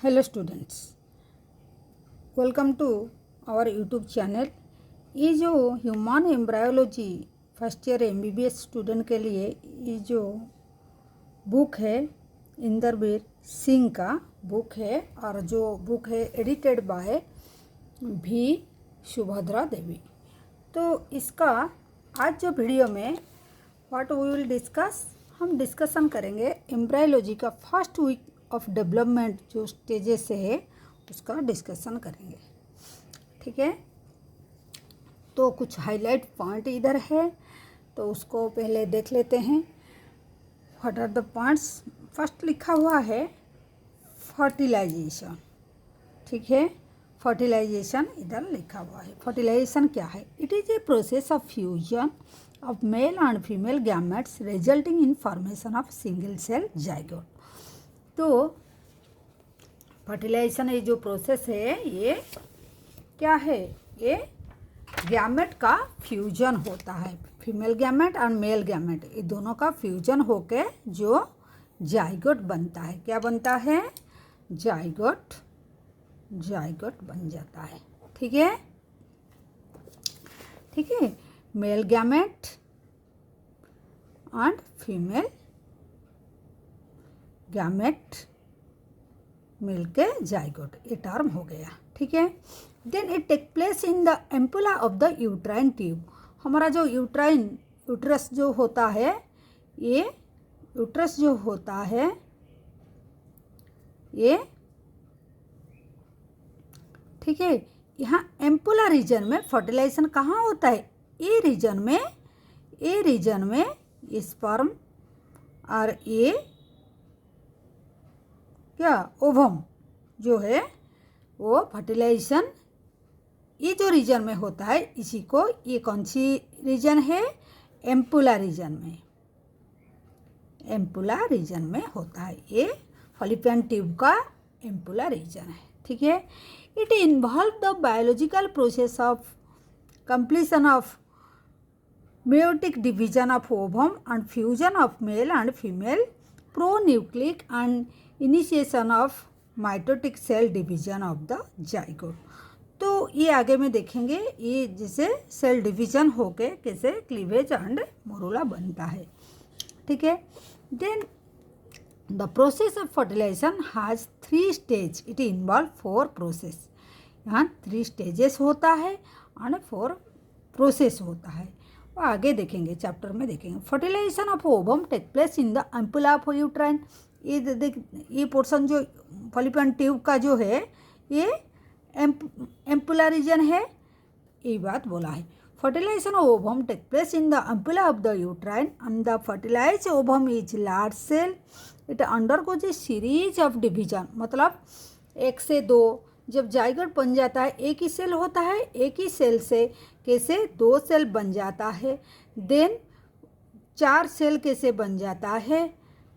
Hello students, welcome to our YouTube channel. ये जो human embryology first year MBBS student के लिए ये जो बुक है इंदरवीर सिंह का बुक है और जो बुक है एडिटेड बाय भी सुभद्रा देवी। तो इसका आज जो वीडियो में व्हाट वी विल डिस्कस, हम डिस्कशन करेंगे एम्ब्रायोलॉजी का फर्स्ट वीक ऑफ डेवलपमेंट जो स्टेजेस है उसका डिस्कशन करेंगे। ठीक है, तो कुछ हाईलाइट पॉइंट इधर है तो उसको पहले देख लेते हैं। What are the points? First लिखा हुआ है फर्टिलाइजेशन। ठीक है, फर्टिलाइजेशन इधर लिखा हुआ है। फर्टिलाइजेशन क्या है? It is a process of fusion of male and female gametes resulting in formation of single cell zygote. तो फर्टिलाइजेशन ये जो प्रोसेस है ये क्या है? ये गैमेट का फ्यूजन होता है, फीमेल गैमेट और मेल गैमेट ये दोनों का फ्यूजन होके जो जाइगोट बनता है। क्या बनता है? जाइगोट, जाइगोट बन जाता है। ठीक है, ठीक है, male gamete and female gamete मिलके जाइगोट, ये टर्म हो गया। ठीक है, then it take place in the ampulla of the uterine tube. हमारा जो यूट्रस जो होता है, ये यूट्रस जो होता है ये, ठीक है, यहाँ एम्पुला रीजन में फर्टिलाइजेशन कहाँ होता है? ए रीजन में, ए रीजन में स्पर्म और ये क्या ओवम जो है वो फर्टिलाइजेशन ये जो रीजन में होता है, इसी को ये कौन सी रीजन है? एम्पुला रीजन में, एम्पुला रीजन में होता है। ये फॉलिपियन ट्यूब का एम्पुला रीजन है। ठीक है, it involve the biological process of completion of meiotic division of ovum and fusion of male and female pronucleic and initiation of mitotic cell division of the zygote। तो ये आगे में देखेंगे ये जैसे सेल डिवीजन होके कैसे क्लीवेज एंड मोरूला बनता है। ठीक है, then the process of fertilisation has 3 stage. It involve 4 process. यहाँ 3 स्टेजेस होता है और 4 प्रोसेस होता है। आगे देखेंगे, चैप्टर में देखेंगे। Fertilisation of ovum take place in the ampulla of uterine. ये पोर्शन जो फॉलिपियन ट्यूब का जो है ये एम्पुला रीजन है, ये बात बोला है। Fertilisation of ovum take place in the ampulla of the uterine and the fertilize ovum is large cell. It undergoes a series of division. मतलब 1 से 2 जब जाइगोट बन जाता है, एक ही सेल होता है, एक ही सेल से कैसे 2 सेल बन जाता है, देन 4 सेल कैसे बन जाता है,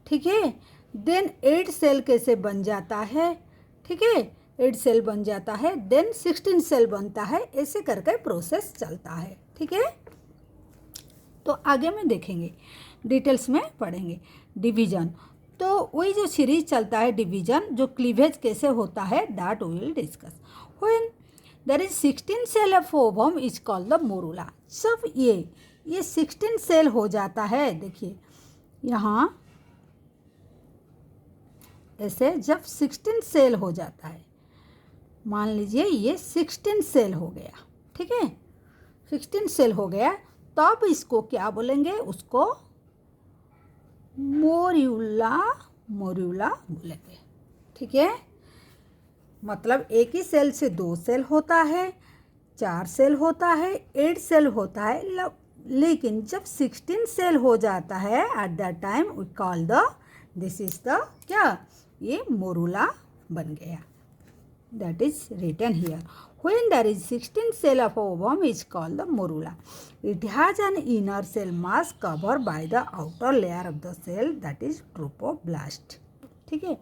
ठीक है, देन 8 सेल कैसे बन जाता है, ठीक है, 8 सेल बन जाता है, देन 16 सेल बनता है। ऐसे करके प्रोसेस चलता है। ठीक है, तो आगे में देखेंगे, डिटेल्स में पढ़ेंगे। डिवीजन, तो वही जो सीरीज चलता है डिवीजन, जो क्लीवेज कैसे होता है, that we will discuss. When there is 16 cell of ovum is called the morula. जब ये 16 सेल हो जाता है, देखिए यहाँ ऐसे जब 16 सेल हो जाता है, मान लीजिए ये 16 सेल हो गया, ठीक है, 16 सेल हो गया, तब इसको क्या बोलेंगे? उसको मोरूला, मोरूला बोलेंगे। ठीक है, मतलब एक ही सेल से 2 सेल होता है, 4 सेल होता है, 8 सेल होता है, लेकिन जब 16 सेल हो जाता है at that time we call the this is the क्या? ये मोरूला बन गया। That is written here. When there is 16 cell of ovum is called the morula. It has an inner cell mass covered by the outer layer of the cell that is trophoblast. ठीक है,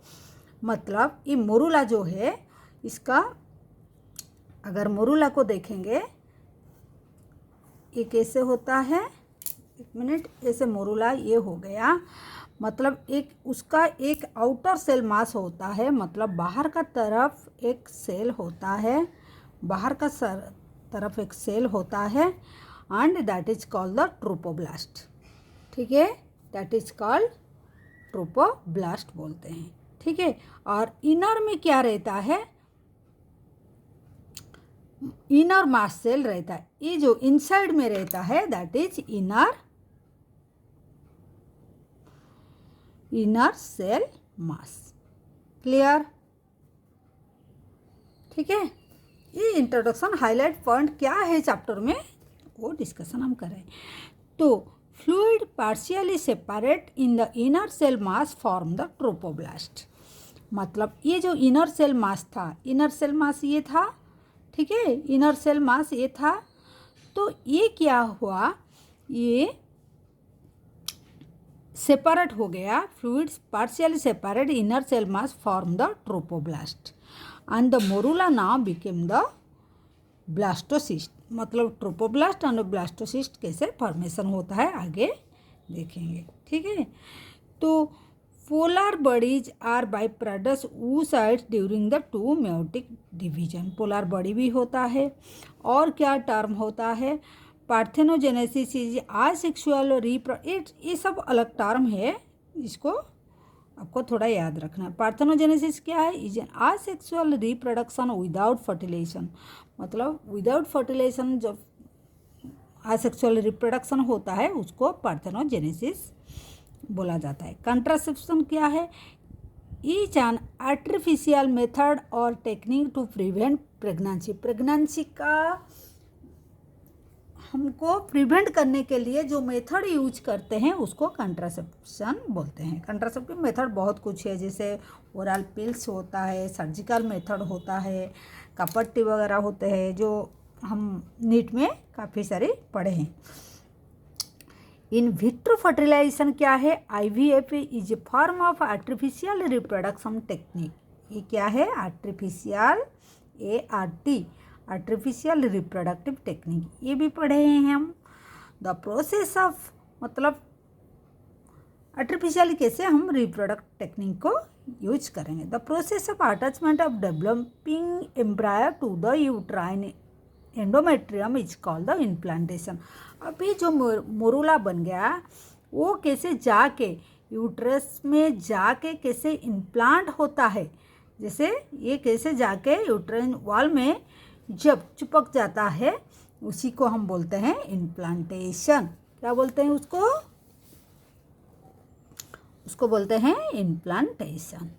मतलब ये morula जो है, इसका अगर morula को देखेंगे ये कैसे होता है, 1 मिनट, ऐसे मोरूला ये हो गया। मतलब एक उसका एक आउटर सेल मास होता है, मतलब बाहर का तरफ एक सेल होता है, बाहर का तरफ एक सेल होता है, and that is called the trophoblast. ठीक है, दैट इज कॉल्ड ट्रोपोब्लास्ट बोलते हैं। ठीक है, और इनर में क्या रहता है, इनर मास सेल रहता है, ये जो इनसाइड में रहता है that is inner cell mass. Clear? ठीक है, ये इंट्रोडक्शन हाईलाइट पॉइंट क्या है चैप्टर में वो डिस्कशन हम करें। तो fluid partially separate in the inner cell mass form the trophoblast. मतलब ये जो इनर सेल मास था, इनर सेल मास ये था, ठीक है, इनर सेल मास ये था, तो ये क्या हुआ, ये सेपरेट हो गया, fluids partially separate inner cell mass form the trophoblast and the morula now became the blastocyst. मतलब ट्रोपोब्लास्ट एंड ब्लास्टोसिस्ट कैसे फॉर्मेशन होता है आगे देखेंगे। ठीक है, तो polar bodies are by products oocytes during the two meiotic division. Polar body भी होता है, और क्या टर्म होता है, पार्थेनोजेनेसिस इज आसेक्सुअल ये सब अलग टर्म है, इसको आपको थोड़ा याद रखना है। पार्थेनोजेनेसिस क्या है, is an asexual reproduction without fertilisation. मतलब विदाउट फर्टिलाइजेशन जब आसेक्सुअल रिप्रोडक्शन होता है उसको पार्थेनोजेनेसिस बोला जाता है। कंट्रासेप्शन क्या है, ईच एन आर्टिफिशियल मेथड और technique to prevent pregnancy. Pregnancy का हमको प्रिवेंट करने के लिए जो मेथड यूज करते हैं उसको कंट्रासेप्शन बोलते हैं। कंट्रासेप्टिव मेथड बहुत कुछ है, जैसे ओरल पिल्स होता है, सर्जिकल मेथड होता है, कपट्टी वगैरह होते हैं, जो हम नीट में काफ़ी सारे पढ़े हैं। इन विट्रो फर्टिलाइजेशन क्या है, IVF is a form of artificial reproduction technique. ये क्या है, artificial ART artificial reproductive technique, ये भी पढ़े हैं हम। द प्रोसेस ऑफ, मतलब आर्टिफिशियल कैसे हम रिप्रोडक्ट टेक्निक को यूज करेंगे। The process of attachment of developing embryo to the uterine endometrium is called the implantation. अभी जो मोरूला बन गया वो कैसे जाके यूट्रस में जाके कैसे इम्प्लांट होता है, जैसे ये कैसे जाके यूट्राइन वॉल में जब चिपक जाता है उसी को हम बोलते हैं इम्प्लांटेशन। क्या बोलते हैं उसको, उसको बोलते हैं इम्प्लांटेशन।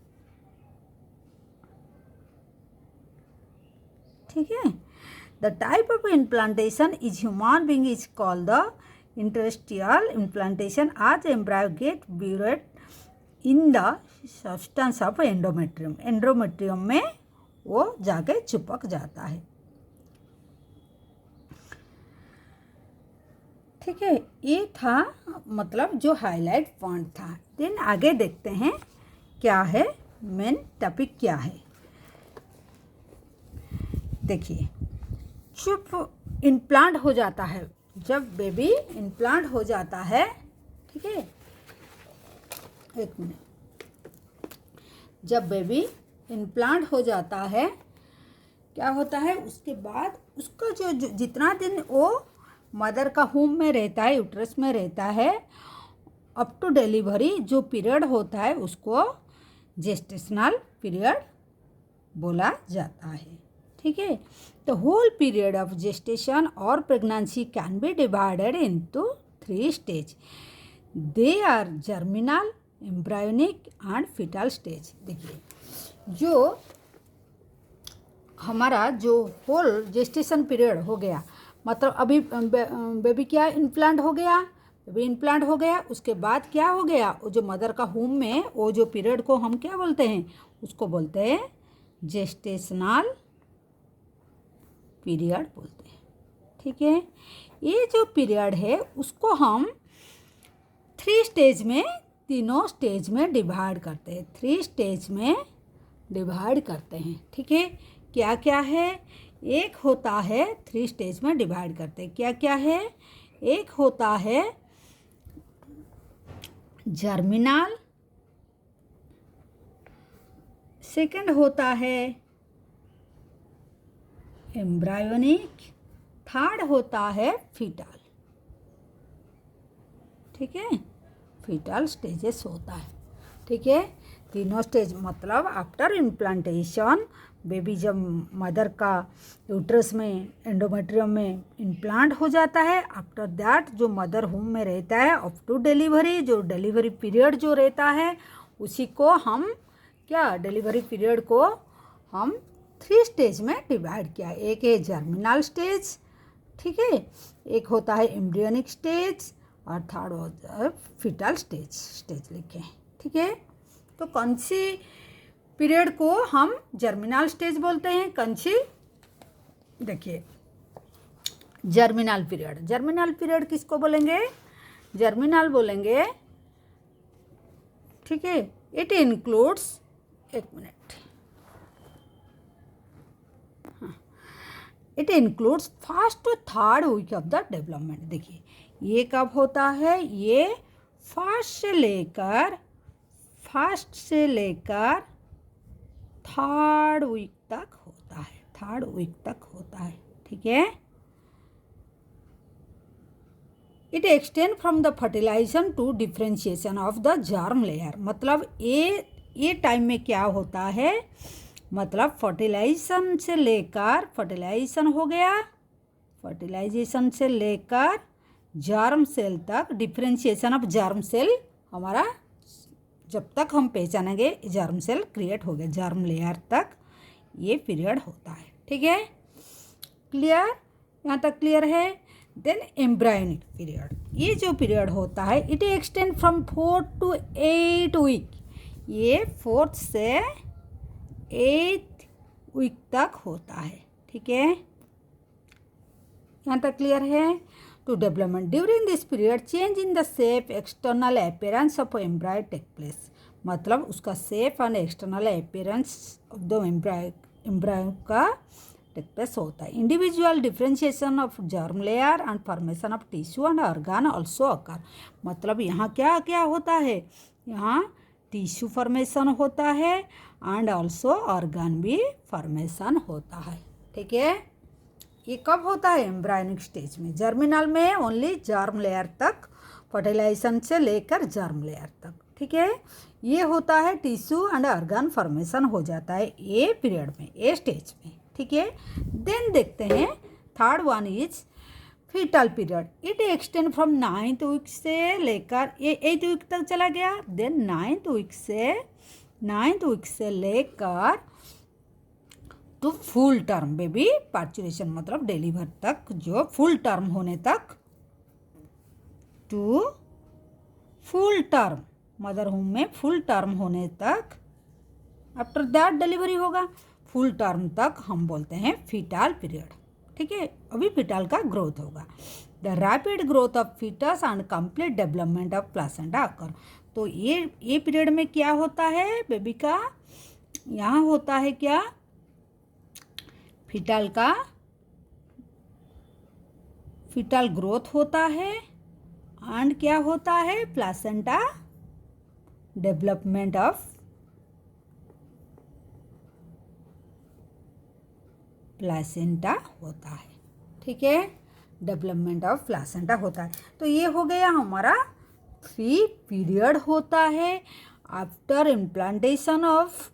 ठीक है, the type of implantation is human being is called the interstitial implantation as embryo get buried in the substance of endometrium. Endometrium में वो जाके चिपक जाता है। ठीक है, ये था मतलब जो हाईलाइट पॉइंट था। देन आगे देखते हैं क्या है मेन टॉपिक क्या है। देखिए, जब इम्प्लांट हो जाता है, जब बेबी इम्प्लांट हो जाता है, ठीक है, एक मिनट, जब बेबी इम्प्लांट हो जाता है क्या होता है, उसके बाद उसका जो जितना दिन वो मदर का होम में रहता है, यूट्रस में रहता है, अप टू डिलीवरी जो पीरियड होता है उसको जेस्टेशनल पीरियड बोला जाता है। ठीक है, the whole period of gestation और pregnancy can be divided into 3 stage. They are germinal, embryonic and fetal stage. देखिए, जो हमारा जो होल जेस्टेशन पीरियड हो गया, मतलब अभी बेबी क्या इम्प्लांट हो गया, बेबी इम्प्लांट हो गया, उसके बाद क्या हो गया, वो जो मदर का होम में वो जो पीरियड को हम क्या बोलते हैं, उसको बोलते हैं जेस्टेशनल पीरियड बोलते हैं। ठीक है, ये जो पीरियड है उसको हम 3 स्टेज में, तीनों स्टेज में डिवाइड करते हैं, 3 स्टेज में डिवाइड करते हैं। ठीक है, क्या क्या है, एक होता है 3 स्टेज में डिवाइड करते हैं, क्या क्या है, एक होता है जर्मिनल, सेकंड होता है एम्ब्रायोनिक, थर्ड होता है फीटल। ठीक है, फीटल स्टेजेस होता है। ठीक है, तीनों स्टेज मतलब आफ्टर इम्प्लांटेशन बेबी जब मदर का यूट्रस में एंडोमेट्रियम में इम्प्लांट हो जाता है, आफ्टर दैट जो मदर होम में रहता है अप टू डिलीवरी, जो डिलीवरी पीरियड जो रहता है उसी को हम क्या डिलीवरी पीरियड को हम 3 स्टेज में डिवाइड किया। एक है जर्मिनल स्टेज, ठीक है, एक होता है एम्ब्रियोनिक स्टेज और थर्ड होता है फीटल स्टेज लिखे। ठीक है, तो कौन सी पीरियड को हम जर्मिनल स्टेज बोलते हैं, कौन सी, देखिए जर्मिनल पीरियड किसको बोलेंगे, जर्मिनल बोलेंगे। ठीक है, इट इंक्लूड्स, एक minute, it includes first to third week of the development. देखिए ये कब होता है, ये फर्स्ट से लेकर थर्ड वीक तक होता है। ठीक है, it extend from the fertilisation to differentiation of the germ layer. मतलब ये टाइम में क्या होता है, मतलब फर्टिलाइजेशन से लेकर, फर्टिलाइजेशन हो गया, फर्टिलाइजेशन से लेकर जर्म सेल तक, डिफ्रेंशिएशन ऑफ जर्म सेल हमारा जब तक हम पहचानेंगे जर्म सेल क्रिएट हो गया, जर्म लेयर तक ये पीरियड होता है। ठीक है, क्लियर, यहाँ तक क्लियर है। देन एम्ब्रायोनिक पीरियड, ये जो पीरियड होता है it extend from 4 to 8 week, ये 4th से 8th वीक तक होता है। ठीक है, यहाँ तक क्लियर है। To development during this period change in the shape external appearance of embryo take place. मतलब उसका shape and external appearance of the embryo का टेक प्लेस होता है। Individual differentiation of germ layer and formation of tissue and organ also occur. मतलब यहाँ क्या क्या होता है, यहाँ टिश्यू फॉर्मेशन होता है एंड ऑल्सो ऑर्गन भी फॉर्मेशन होता है। ठीक है, ये कब होता है, एम्ब्रायोनिक स्टेज में। जर्मिनल में ओनली जर्म लेयर तक, फर्टिलाइजेशन से लेकर जर्म लेयर तक। ठीक है, ये होता है टिश्यू एंड ऑर्गन फॉर्मेशन हो जाता है ए पीरियड में, ए स्टेज में। ठीक है, देन देखते हैं third one is foetal period. It extend from 9th week से लेकर ये 8th वीक तक चला गया। देन 9th वीक से लेकर to full term baby parturition, मतलब डिलीवर तक, जो फुल टर्म होने तक, to full term mother home में फुल टर्म होने तक, आफ्टर दैट डिलीवरी होगा, फुल टर्म तक हम बोलते हैं फीटल पीरियड। ठीक है, अभी फीटल का ग्रोथ होगा। The rapid growth of fetus and complete development of placenta occur. तो ये पीरियड में क्या होता है बेबी का, यहाँ होता है क्या, फीटल ग्रोथ होता है एंड क्या होता है, प्लासेंटा डेवलपमेंट ऑफ प्लासेंटा होता है। ठीक है, डेवलपमेंट ऑफ प्लासेंटा होता है। तो ये हो गया हमारा 3 पीरियड होता है आफ्टर इम्प्लांटेशन ऑफ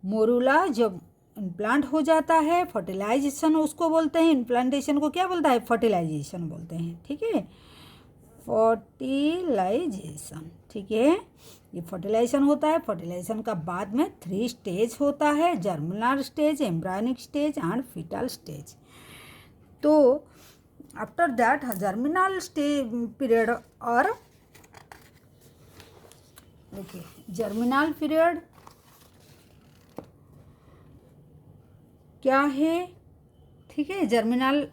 मोरूला। जब इम्प्लांट हो जाता है, फर्टिलाइजेशन उसको बोलते हैं, इम्प्लांटेशन को क्या बोलता है, फर्टिलाइजेशन बोलते हैं। ठीक है, फर्टिलाइजेशन। ठीक है, ये फर्टिलाइजेशन होता है। फर्टिलाइजेशन का बाद में 3 स्टेज होता है, germinal stage, embryonic stage and fetal stage. तो after that germinal stage period, और देखिए जर्मिनल पीरियड क्या है। ठीक है, जर्मिनल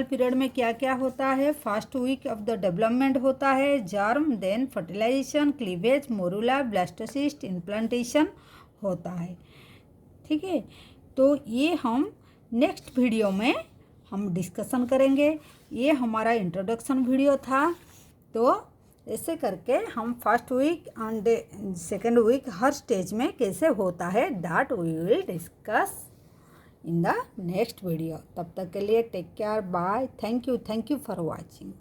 पीरियड में क्या क्या होता है, first week of the development होता है, germ, then fertilisation, cleavage, morula, blastocyst, implantation होता है। ठीक है, तो ये हम नेक्स्ट वीडियो में हम डिस्कशन करेंगे। ये हमारा इंट्रोडक्शन वीडियो था। तो ऐसे करके हम first week and second week हर स्टेज में कैसे होता है that we will discuss in the next video. तब तक के लिए take care, bye, thank you for watching.